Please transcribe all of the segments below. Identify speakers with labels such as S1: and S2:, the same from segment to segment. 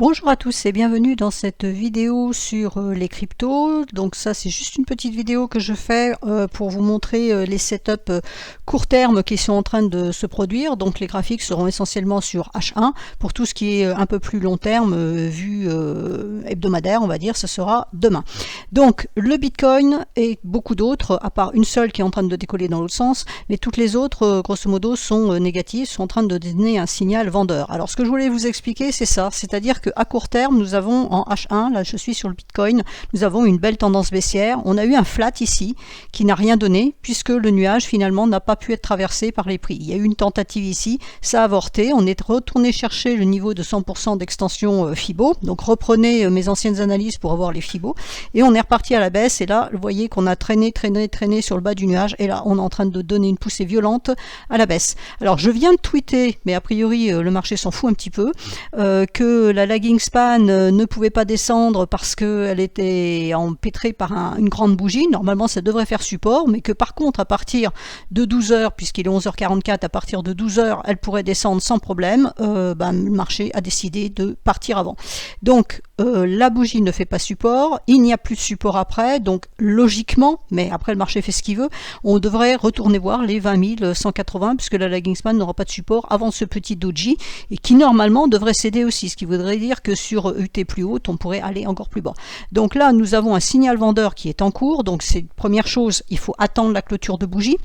S1: Bonjour à tous et bienvenue dans cette vidéo sur les cryptos. Donc ça c'est juste une petite vidéo que je fais pour vous montrer les setups court terme qui sont en train de se produire. Donc les graphiques seront essentiellement sur H1. Pour tout ce qui est un peu plus long terme, vue hebdomadaire on va dire, ce sera demain. Donc le Bitcoin et beaucoup d'autres, à part une seule qui est en train de décoller dans l'autre sens, mais toutes les autres grosso modo sont négatives, sont en train de donner un signal vendeur. Alors ce que je voulais vous expliquer c'est ça, c'est-à-dire qu'à court terme, nous avons en H1, là je suis sur le Bitcoin, nous avons une belle tendance baissière. On a eu un flat ici qui n'a rien donné puisque le nuage finalement n'a pas pu être traversé par les prix. Il y a eu une tentative ici, ça a avorté. On est retourné chercher le niveau de 100% d'extension Fibo. Donc reprenez mes anciennes analyses pour avoir les Fibo. Et on est reparti à la baisse. Et là, vous voyez qu'on a traîné sur le bas du nuage. Et là, on est en train de donner une poussée violente à la baisse. Alors je viens de tweeter, mais a priori le marché s'en fout un petit peu, que la lagging span ne pouvait pas descendre parce qu'elle était empêtrée par une grande bougie. Normalement ça devrait faire support, mais que par contre à partir de 12h, puisqu'il est 11h44, à partir de 12h elle pourrait descendre sans problème. Le marché a décidé de partir avant. Donc la bougie ne fait pas support, il n'y a plus de support après, donc logiquement, mais après le marché fait ce qu'il veut, on devrait retourner voir les 20 180 puisque la lagging span n'aura pas de support avant ce petit doji et qui normalement devrait céder aussi, ce qui voudrait dire que sur UT plus haute on pourrait aller encore plus bas. Donc là nous avons un signal vendeur qui est en cours, donc c'est première chose, il faut attendre la clôture de bougie.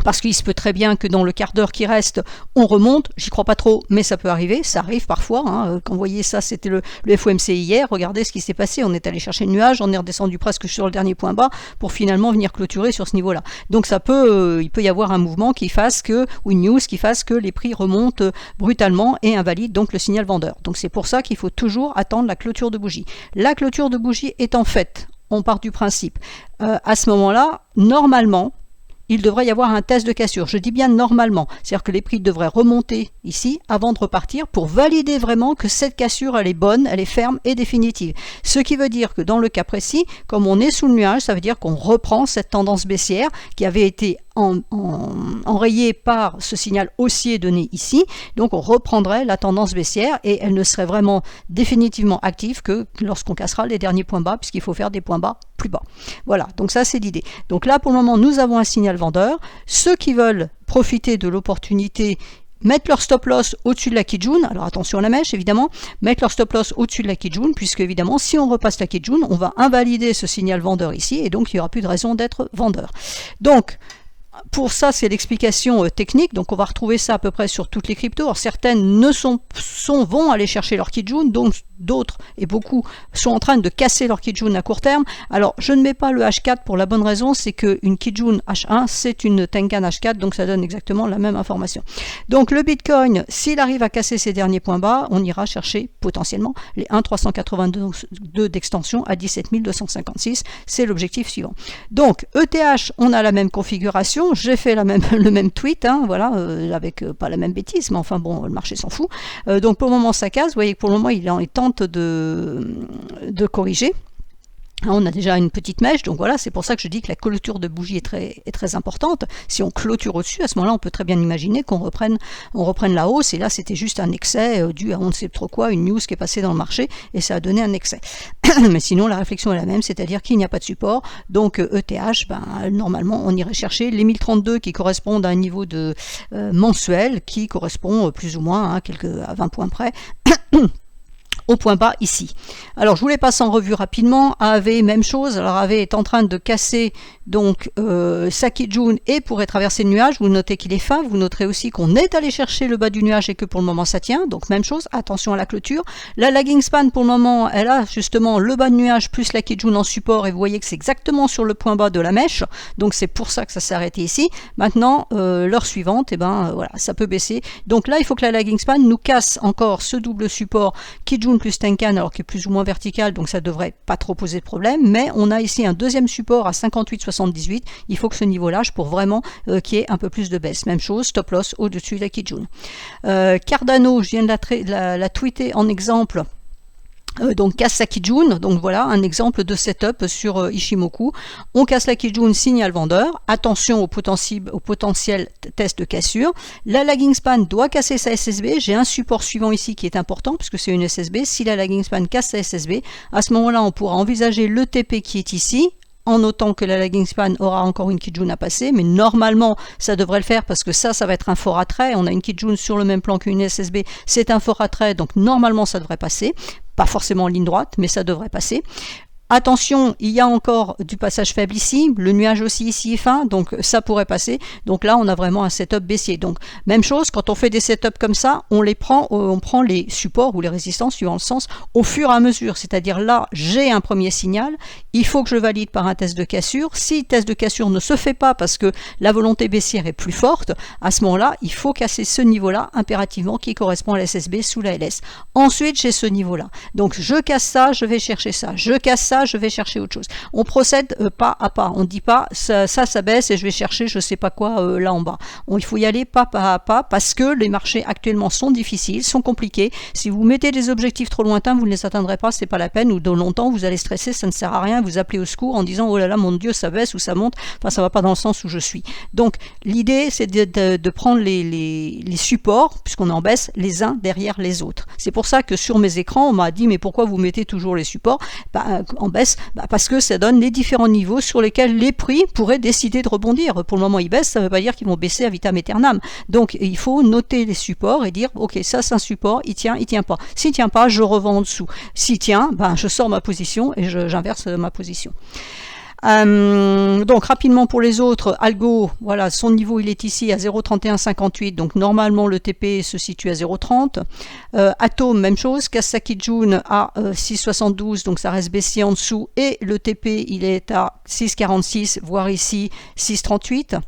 S1: Parce qu'il se peut très bien que dans le quart d'heure qui reste, on remonte. J'y crois pas trop, mais ça peut arriver. Ça arrive parfois. Quand vous voyez ça, c'était le FOMC hier. Regardez ce qui s'est passé. On est allé chercher le nuage, on est redescendu presque sur le dernier point bas pour finalement venir clôturer sur ce niveau-là. Donc ça peut, il peut y avoir un mouvement qui fasse que, ou une news qui fasse que les prix remontent brutalement et invalident donc le signal vendeur. Donc c'est pour ça qu'il faut toujours attendre la clôture de bougie. La clôture de bougie étant faite, on part du principe. À ce moment-là, normalement, il devrait y avoir un test de cassure. Je dis bien normalement, c'est-à-dire que les prix devraient remonter ici avant de repartir pour valider vraiment que cette cassure elle est bonne, elle est ferme et définitive. Ce qui veut dire que dans le cas précis, comme on est sous le nuage, ça veut dire qu'on reprend cette tendance baissière qui avait été enrayée par ce signal haussier donné ici. Donc on reprendrait la tendance baissière et elle ne serait vraiment définitivement active que lorsqu'on cassera les derniers points bas, puisqu'il faut faire des points bas plus bas. Voilà, donc ça c'est l'idée. Donc là pour le moment nous avons un signal vendeur. Ceux qui veulent profiter de l'opportunité mettre leur stop loss au-dessus de la Kijun, alors attention à la mèche évidemment, mettre leur stop loss au-dessus de la Kijun, puisque évidemment si on repasse la Kijun, on va invalider ce signal vendeur ici et donc il n'y aura plus de raison d'être vendeur. Donc pour ça, c'est l'explication technique, donc on va retrouver ça à peu près sur toutes les cryptos. Alors certaines vont aller chercher leur Kijun, donc d'autres et beaucoup sont en train de casser leur Kijun à court terme. Alors je ne mets pas le H4 pour la bonne raison, c'est qu'une Kijun H1 c'est une Tenkan H4, donc ça donne exactement la même information. Donc le Bitcoin, s'il arrive à casser ses derniers points bas, on ira chercher potentiellement les 1,382 d'extension à 17 256, c'est l'objectif suivant. Donc ETH, on a la même configuration. J'ai fait le même tweet, voilà, avec pas la même bêtise, mais enfin bon, le marché s'en fout. Donc pour le moment ça casse, vous voyez que pour le moment il tente de corriger. On a déjà une petite mèche, donc voilà, c'est pour ça que je dis que la clôture de bougie est très importante. Si on clôture au-dessus, à ce moment-là, on peut très bien imaginer qu'on reprenne la hausse, et là, c'était juste un excès dû à on ne sait trop quoi, une news qui est passée dans le marché, et ça a donné un excès. Mais sinon, la réflexion est la même, c'est-à-dire qu'il n'y a pas de support, donc ETH, normalement, on irait chercher les 1032 qui correspondent à un niveau de mensuel, qui correspond plus ou moins à 20 points près, au point bas ici. Alors je vous les passe en revue rapidement. AAV, même chose. Alors AAV est en train de casser donc sa Kijun et pourrait traverser le nuage. Vous notez qu'il est fin. Vous noterez aussi qu'on est allé chercher le bas du nuage et que pour le moment ça tient. Donc même chose, attention à la clôture. La lagging span pour le moment, elle a justement le bas de nuage plus la Kijun en support et vous voyez que c'est exactement sur le point bas de la mèche. Donc c'est pour ça que ça s'est arrêté ici. Maintenant, l'heure suivante, voilà, ça peut baisser. Donc là, il faut que la lagging span nous casse encore ce double support Kijun plus Tenkan, alors qu'il est plus ou moins vertical, donc ça devrait pas trop poser de problème, mais on a ici un deuxième support à 58,78, il faut que ce niveau lâche pour vraiment qu'il y ait un peu plus de baisse. Même chose, stop loss au-dessus de la Kijun. Cardano, je viens de la tweeter en exemple. Donc casse sa Kijun, donc voilà un exemple de setup sur Ishimoku. On casse la Kijun, signal vendeur, attention au potentiel test de cassure. La lagging span doit casser sa SSB, j'ai un support suivant ici qui est important puisque c'est une SSB. Si la lagging span casse sa SSB, à ce moment-là on pourra envisager le TP qui est ici, en notant que la lagging span aura encore une Kijun à passer, mais normalement ça devrait le faire parce que ça va être un fort attrait, on a une Kijun sur le même plan qu'une SSB, c'est un fort attrait, donc normalement ça devrait passer, pas forcément en ligne droite, mais ça devrait passer. Attention, il y a encore du passage faible ici, le nuage aussi ici est fin, donc ça pourrait passer. Donc là, on a vraiment un setup baissier. Donc même chose, quand on fait des setups comme ça, on prend les supports ou les résistances, suivant le sens, au fur et à mesure. C'est-à-dire là, j'ai un premier signal, il faut que je valide par un test de cassure. Si le test de cassure ne se fait pas parce que la volonté baissière est plus forte, à ce moment-là, il faut casser ce niveau-là impérativement qui correspond à la SSB sous la LS. Ensuite, j'ai ce niveau-là. Donc je casse ça, je vais chercher ça. Je casse ça, je vais chercher autre chose. On procède pas à pas. On ne dit pas ça baisse et je vais chercher je sais pas quoi là en bas. Il faut y aller pas à pas parce que les marchés actuellement sont difficiles, sont compliqués. Si vous mettez des objectifs trop lointains, vous ne les atteindrez pas, c'est pas la peine, ou dans longtemps vous allez stresser, ça ne sert à rien, vous appelez au secours en disant oh là là mon Dieu ça baisse ou ça monte, enfin ça va pas dans le sens où je suis. Donc l'idée c'est de prendre les supports, puisqu'on est en baisse, les uns derrière les autres. C'est pour ça que sur mes écrans on m'a dit mais pourquoi vous mettez toujours les supports en baisse, parce que ça donne les différents niveaux sur lesquels les prix pourraient décider de rebondir. Pour le moment ils baissent, ça ne veut pas dire qu'ils vont baisser à vitam aeternam. Donc il faut noter les supports et dire ok ça c'est un support, il tient pas. S'il tient pas, je revends en dessous. S'il tient, je sors ma position et j'inverse ma position. Donc rapidement pour les autres, Algo, voilà, son niveau il est ici à 0,3158, donc normalement le TP se situe à 0,30. Atom, même chose, casse sa Kijun à 6,72, donc ça reste baissier en dessous, et le TP il est à 6,46, voire ici 6,38.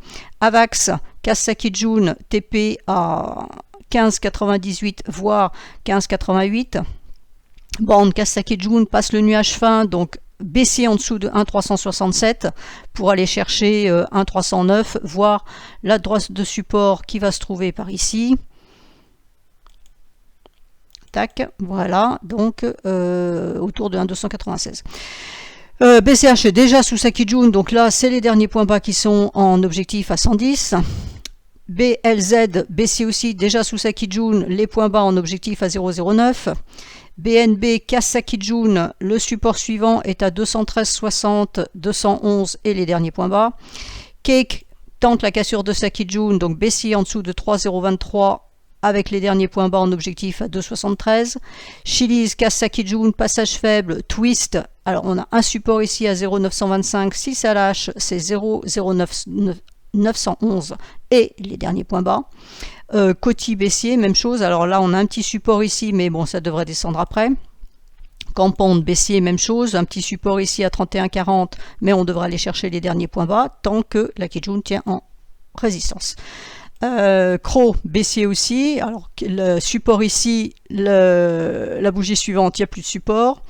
S1: Avax, casse sa Kijun, TP à 15,98, voire 15,88. Bond, casse sa Kijun, passe le nuage fin, donc baissier en dessous de 1,367 pour aller chercher 1,309, voire la droite de support qui va se trouver par ici. Tac, voilà, donc autour de 1,296. BCH est déjà sous sa Kijun, donc là c'est les derniers points bas qui sont en objectif à 110. BLZ, baissier aussi, déjà sous sa Kijun, les points bas en objectif à 0,09. BNB casse sa Kijun, le support suivant est à 213,60, 211 et les derniers points bas. Cake tente la cassure de sa Kijun, donc baissier en dessous de 3,023 avec les derniers points bas en objectif à 2,73. Chili's casse sa Kijun, passage faible, twist. Alors on a un support ici à 0,925, si ça lâche c'est 0,911 et les derniers points bas. Coty baissier, même chose, alors là on a un petit support ici mais bon ça devrait descendre après. Compound baissier, même chose, un petit support ici à 31,40 mais on devra aller chercher les derniers points bas tant que la Kijun tient en résistance. Crow baissier aussi, alors le support ici, la bougie suivante il n'y a plus de support.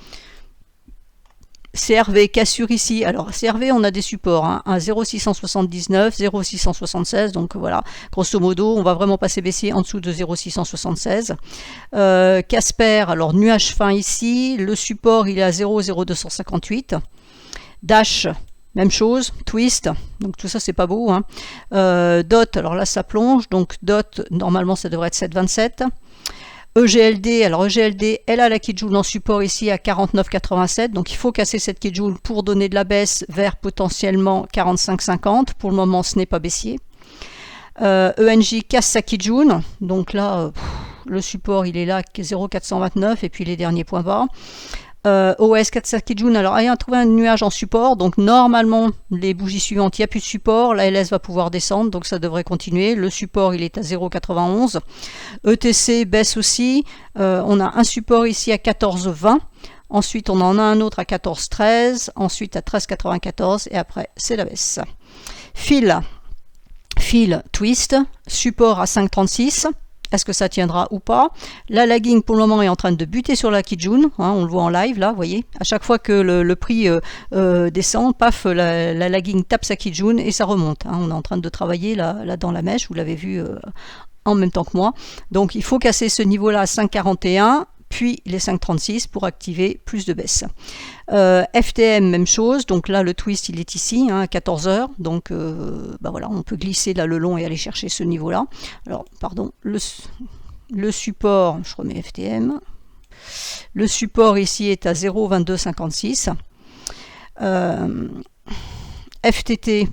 S1: CRV cassure ici, alors CRV on a des supports à 0,679, 0,676, donc voilà, grosso modo on va vraiment passer baissier en dessous de 0,676. Casper, alors nuage fin ici, le support il est à 0,0258. Dash, même chose, twist, donc tout ça c'est pas beau. Dot, alors là ça plonge, donc Dot normalement ça devrait être 7,27. EGLD, alors EGLD, elle a la Kijun en support ici à 49,87, donc il faut casser cette Kijun pour donner de la baisse vers potentiellement 45,50. Pour le moment, ce n'est pas baissier. ENJ casse sa Kijun, donc là, le support il est là, 0,429 et puis les derniers points bas. OS 4 Kijun, alors ayant trouvé un nuage en support, donc normalement les bougies suivantes il n'y a plus de support, la LS va pouvoir descendre, donc ça devrait continuer. Le support il est à 0,91. ETC baisse aussi, on a un support ici à 14,20, ensuite on en a un autre à 14,13, ensuite à 13,94 et après c'est la baisse. Fil twist, support à 5,36. Est-ce que ça tiendra ou pas? La lagging pour le moment est en train de buter sur la Kijun, on le voit en live là, vous voyez. À chaque fois que le prix descend, paf, la lagging tape sa Kijun et ça remonte. On est en train de travailler là dans la mèche, vous l'avez vu en même temps que moi. Donc il faut casser ce niveau là à 5,41, puis les 5,36 pour activer plus de baisse. FTM, même chose, donc là le twist il est ici, hein, à 14 heures, donc voilà, on peut glisser là le long et aller chercher ce niveau-là. Alors, pardon, le support, je remets FTM, le support ici est à 0,2256. FTT,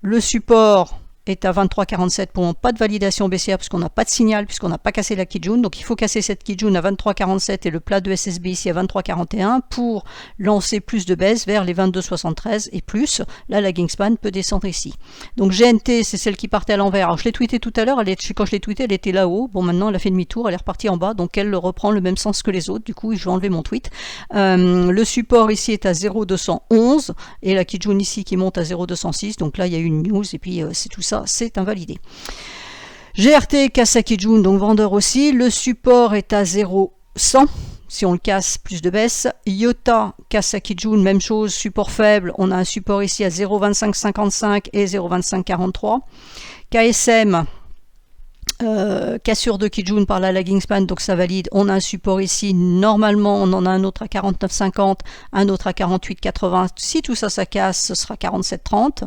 S1: le support est à 23,47 pour pas de validation baissière puisqu'on n'a pas de signal, puisqu'on n'a pas cassé la Kijun. Donc il faut casser cette Kijun à 23,47 et le plat de SSB ici à 23,41 pour lancer plus de baisse vers les 22,73 et plus. Là, la Kingspan peut descendre ici. Donc GNT, c'est celle qui partait à l'envers. Alors je l'ai tweeté tout à l'heure, quand je l'ai tweeté, elle était là-haut. Bon, maintenant elle a fait demi-tour, elle est repartie en bas, donc elle reprend le même sens que les autres. Du coup, je vais enlever mon tweet. Le support ici est à 0,211 et la Kijun ici qui monte à 0,206. Donc là, il y a eu une news et puis c'est tout ça. C'est invalidé. GRT casse sa Kijun, donc vendeur aussi. Le support est à 0,100. Si on le casse, plus de baisse. IOTA casse sa Kijun, même chose, support faible. On a un support ici à 0,2555 et 0,2543. KSM, cassure de Kijun par la lagging span, donc ça valide. On a un support ici, normalement on en a un autre à 49,50, un autre à 48,80. Si tout ça, ça casse, ce sera 47,30.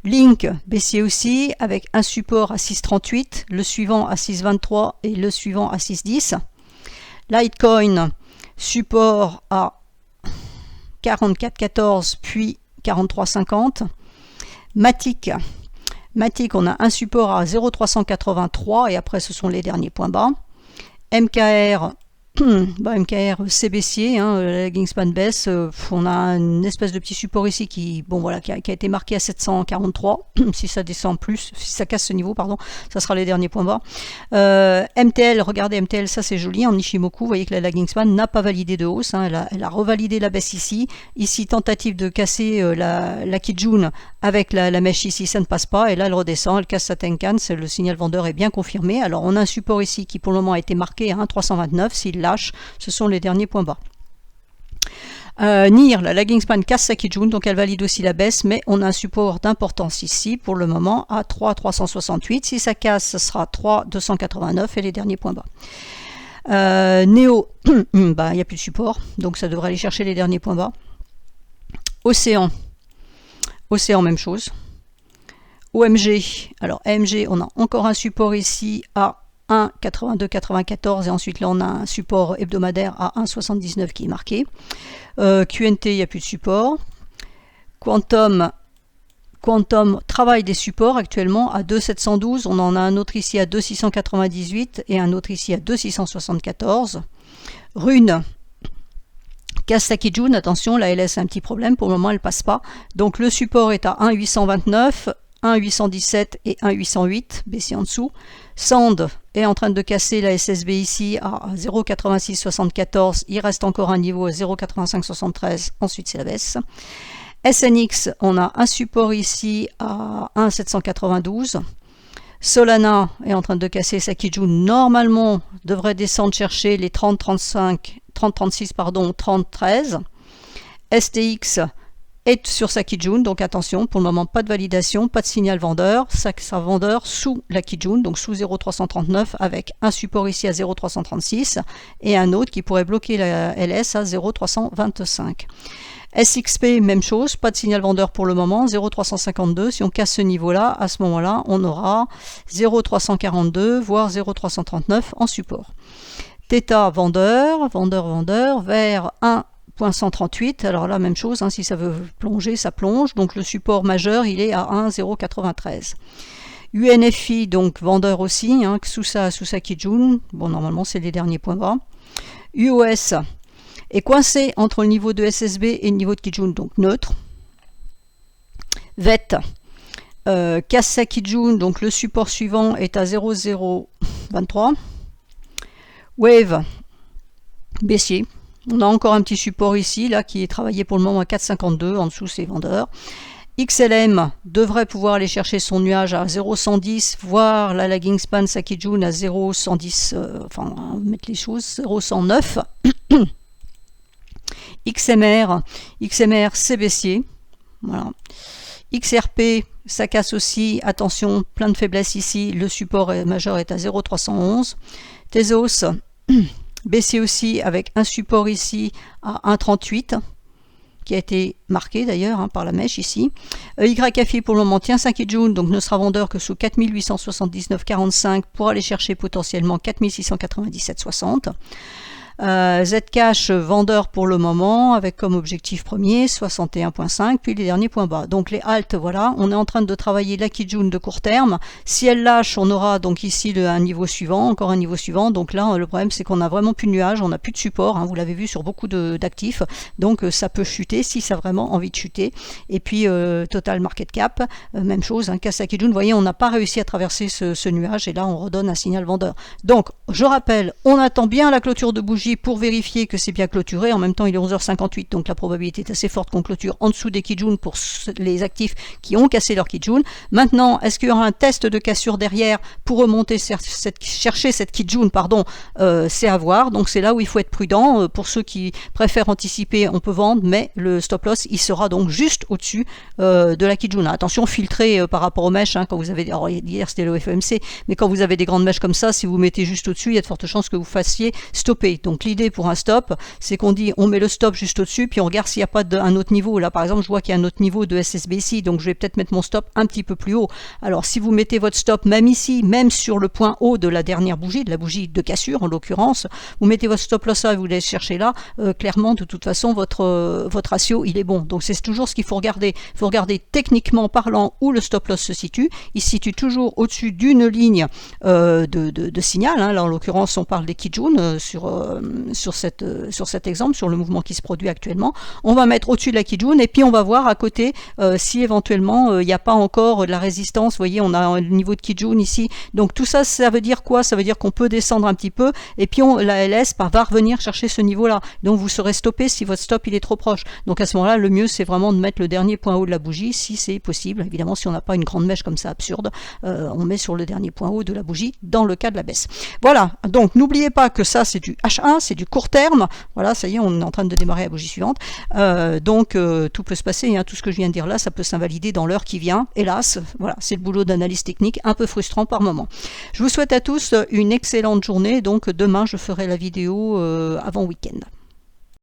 S1: Link baissier aussi, avec un support à 6,38, le suivant à 6,23 et le suivant à 6,10. Litecoin, support à 44,14 puis 43,50. Matic, on a un support à 0,383 et après ce sont les derniers points bas. MKR, MKR c'est baissier, hein, la lagging span baisse, on a une espèce de petit support ici qui a été marqué à 743. Si ça descend plus, si ça casse ce niveau, pardon, ça sera les derniers points bas. MTL, regardez MTL, ça c'est joli, en Ishimoku, vous voyez que la lagging span n'a pas validé de hausse, hein, elle a revalidé la baisse ici. Ici, tentative de casser la Kijun avec la mèche ici, ça ne passe pas, et là elle redescend, elle casse sa Tenkan, le signal vendeur est bien confirmé. Alors on a un support ici qui pour le moment a été marqué à 1,329, s'il lâche, ce sont les derniers points bas. NIR, la lagging span casse sa Kijun, donc elle valide aussi la baisse, mais on a un support d'importance ici pour le moment à 3,368. Si ça casse, ce sera 3,289 et les derniers points bas. Néo, il n'y a plus de support, donc ça devrait aller chercher les derniers points bas. Océan, même chose. OMG, alors AMG, on a encore un support ici à 1,8294 et ensuite là on a un support hebdomadaire à 1,79 qui est marqué. QNT, il n'y a plus de support. Quantum travaille des supports actuellement à 2,712, on en a un autre ici à 2,698 et un autre ici à 2,674. Rune casse sa Kijun, attention, la LS a un petit problème, pour le moment elle passe pas, donc le support est à 1,829, 1,817 et 1,808, baissier en dessous. Sand est en train de casser la SSB ici à 0,8674, il reste encore un niveau à 0,8573, ensuite c'est la baisse. SNX, on a un support ici à 1,792. Solana est en train de casser sa Kijun, normalement devrait descendre chercher les 30,36, pardon, 30,13. STX est sur sa Kijun, donc attention, pour le moment pas de validation, pas de signal vendeur, ça vendeur sous la Kijun, donc sous 0,339 avec un support ici à 0,336 et un autre qui pourrait bloquer la LS à 0,325. SXP, même chose, pas de signal vendeur pour le moment, 0,352, si on casse ce niveau-là, à ce moment-là, on aura 0,342, voire 0,339 en support. Theta, vendeur, vers 1,138, alors là, même chose, hein, si ça veut plonger, ça plonge, donc le support majeur, il est à 1,093. UNFI, donc vendeur aussi, hein, sous sa Kijun, bon, normalement, c'est les derniers points bas. UOS est coincé entre le niveau de SSB et le niveau de Kijun, donc neutre. VET casse sa Kijun, donc le support suivant est à 0,023. Wave, baissier. On a encore un petit support ici, là, qui est travaillé pour le moment à 4,52, en dessous c'est vendeur. XLM devrait pouvoir aller chercher son nuage à 0,110, voire la lagging span sa Kijun à 0,110, enfin on va mettre les choses, 0,109. XMR c'est baissier, voilà. XRP ça casse aussi, attention, plein de faiblesses ici, le support majeur est à 0,311. Tezos baissier aussi avec un support ici à 1,38 qui a été marqué d'ailleurs par la mèche ici. YFI pour le moment tient 5 Kijun, donc ne sera vendeur que sous 4879,45 pour aller chercher potentiellement 4697,60. Zcash vendeur pour le moment avec comme objectif premier 61,5 puis les derniers points bas. Donc les halts, voilà, on est en train de travailler la Kijun de court terme. Si elle lâche, on aura donc ici un niveau suivant, encore un niveau suivant. Donc là le problème c'est qu'on a vraiment plus de nuages, on n'a plus de support, vous l'avez vu sur beaucoup d'actifs, donc ça peut chuter si ça a vraiment envie de chuter. Et puis total market cap, même chose, casse la Kijun, vous voyez on n'a pas réussi à traverser ce nuage et là on redonne un signal vendeur. Donc je rappelle, on attend bien la clôture de bougie pour vérifier que c'est bien clôturé. En même temps il est 11h58, donc la probabilité est assez forte qu'on clôture en dessous des Kijun pour les actifs qui ont cassé leur Kijun. Maintenant, est-ce qu'il y aura un test de cassure derrière pour remonter chercher cette Kijun, pardon, c'est à voir. Donc c'est là où il faut être prudent. Pour ceux qui préfèrent anticiper, on peut vendre, mais le stop loss il sera donc juste au-dessus de la Kijun. Attention, filtrez par rapport aux mèches, quand vous avez, alors hier c'était le FOMC, mais quand vous avez des grandes mèches comme ça, si vous mettez juste au-dessus, il y a de fortes chances que vous fassiez stopper. Donc l'idée pour un stop, c'est qu'on dit on met le stop juste au-dessus, puis on regarde s'il n'y a pas un autre niveau. Là par exemple, je vois qu'il y a un autre niveau de SSB ici, donc je vais peut-être mettre mon stop un petit peu plus haut. Alors si vous mettez votre stop même ici, même sur le point haut de la dernière bougie, de la bougie de cassure en l'occurrence, vous mettez votre stop loss là et vous allez chercher là, clairement de toute façon votre ratio il est bon. Donc c'est toujours ce qu'il faut regarder. Il faut regarder techniquement parlant où le stop loss se situe. Il se situe toujours au-dessus d'une ligne de signal. Là en l'occurrence on parle des Kijun sur cet exemple, sur le mouvement qui se produit actuellement. On va mettre au-dessus de la Kijun et puis on va voir à côté si éventuellement il n'y a pas encore de la résistance. Vous voyez, on a un niveau de Kijun ici. Donc tout ça, ça veut dire quoi? Ça veut dire qu'on peut descendre un petit peu et puis la LS va revenir chercher ce niveau-là. Donc vous serez stoppé si votre stop il est trop proche. Donc à ce moment-là, le mieux c'est vraiment de mettre le dernier point haut de la bougie si c'est possible. Évidemment, si on n'a pas une grande mèche comme ça absurde, on met sur le dernier point haut de la bougie dans le cas de la baisse. Voilà, donc n'oubliez pas que ça c'est du H1, c'est du court terme. Voilà, ça y est, on est en train de démarrer la bougie suivante. Donc tout peut se passer, tout ce que je viens de dire là, ça peut s'invalider dans l'heure qui vient. Hélas, voilà, c'est le boulot d'analyse technique, un peu frustrant par moment. Je vous souhaite à tous une excellente journée. Donc demain, je ferai la vidéo avant week-end.